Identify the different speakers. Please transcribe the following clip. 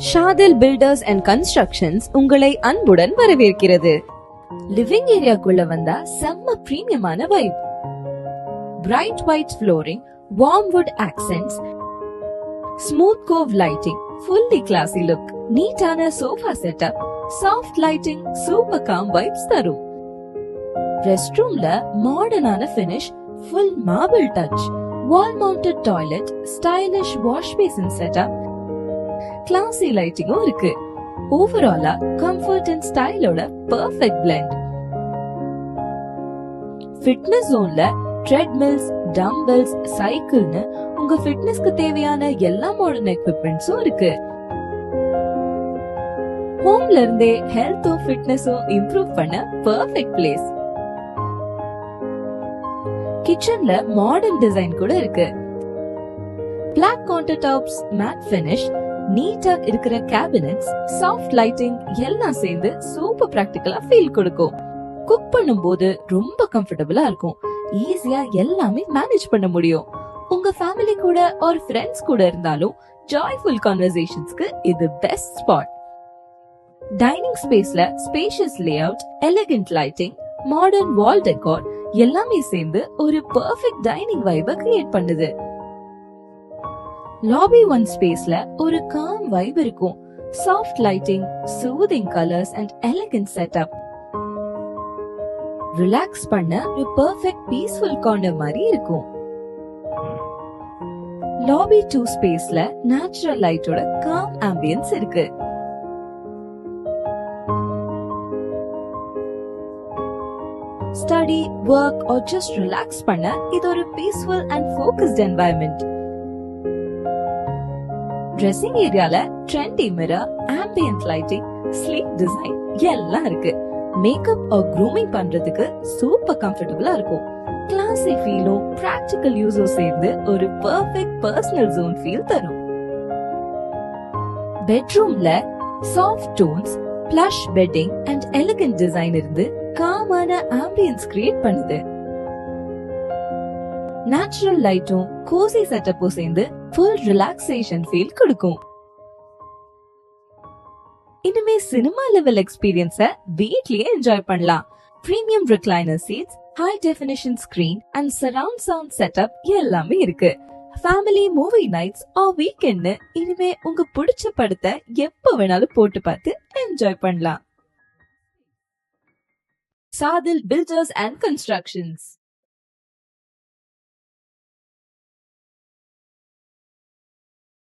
Speaker 1: ஷாதில் filters and constructions உங்களை அன்புடன் வரவேற்கிறது. லிவிங் ஏரியாக்குள்ள வந்தா செம்ம பிரீமியமான vibe. Bright white flooring, warm wood accents, smooth cove lighting, fully classy look, நீட்டான sofa setup, soft lighting super calm vibes தரும். ரெஸ்ட் ரூம்ல மாடர்னான finish, full marble touch, wall mounted toilet, stylish wash basin setup, classy லைட்டிங்கும் இருக்கு. ஓவராலா comfort and ஸ்டைலோட perfect blend. Fitness ஜோன்ல treadmills, dumbbells, சைக்கிள்னு உங்க ஃபிட்னஸ்க்கு தேவையான எல்லா மாடர்ன் எக்யூப்மெண்ட்ஸும் இருக்கு. ஹோம்ல இருந்தே ஹெல்த்தும் ஃபிட்னஸும் இம்ப்ரூவ் பண்ண பெர்ஃபெக்ட் பிளேஸ். கிச்சன்ல மாடர்ன் டிசைன் கூட இருக்கு. Black counter tops, matte finish, நீட்டா இருக்கிற கேபினட்ஸ், சாஃப்ட் லைட்டிங் எல்லாம் சேர்ந்து சூப்பர் பிராக்டிகலா ஃபீல் கொடுக்கும். குக் பண்ணும்போது ரொம்ப கம்ஃபர்டபுளா இருக்கும். ஈஸியா எல்லாமே மேனேஜ் பண்ண முடியும். உங்க ஃபேமிலி கூட ஒரு ஃப்ரெண்ட்ஸ் கூட இருந்தாலும் ஜாய்ஃபுல் கான்வர்சேஷன்ஸ்க்கு இது பெஸ்ட் ஸ்பாட். டைனிங் ஸ்பேஸ்ல spacious layout, elegant lighting, modern wall decor எல்லாமே சேர்ந்து ஒரு பெர்ஃபெக்ட் டைனிங் வைபை கிரியேட் பண்ணுது. லாபி ஒன் ஸ்பேஸ்ல ஒரு காம் வைப் இருக்கும். Soft lighting, soothing colours and elegant setup. Relax பண்ண ஒரு பெர்ஃபெக்ட் பீஸ்ஃபுல் கார்னர் மாதிரி இருக்கும். லாபி 2 ஸ்பேஸ்ல நேச்சுரல் லைட்டோட காம் ஆம்பியன்ஸ் இருக்கு. Study, work or just relax பண்ண இது ஒரு peaceful and focused environment. Dressing ஏரியால trendy mirror, ambient lighting, sleek design எல்லாம் இருக்கு. மேக்கப் or grooming பண்றதுக்கு சூப்பர் கம்ஃபர்டபுளா இருக்கும். கிளாசி ஃபீலும் பிராக்டிகல் யூஸும் சேர்ந்து ஒரு பெர்ஃபெக்ட் பர்சனல் ஜோன் ஃபீல் தரும். பெட்ரூம்ல soft tones, plush bedding and elegant design இருந்து காமான ஆம்பியன்ஸ் கிரியேட் பண்ணுது. நேச்சுரல் லைட்டும் கோசி செட்டப்பும் சேர்ந்து ஃபுல் ரிலாக்ஸேஷன் ஃபீல் கொடுக்கும். இனிமே சினிமா லெவல் எக்ஸ்பீரியன்ஸ வீட்லயே என்ஜாய் பண்ணலாம். Premium recliner seats, high definition screen and surround sound setup எல்லாமே இருக்கு. Family movie nights or weekend இனிமே உங்க பிடிச்ச படத்தை எப்ப வேணாலும் போட்டு பார்த்து என்ஜாய் பண்ணலாம். Sadil Builders and Constructions.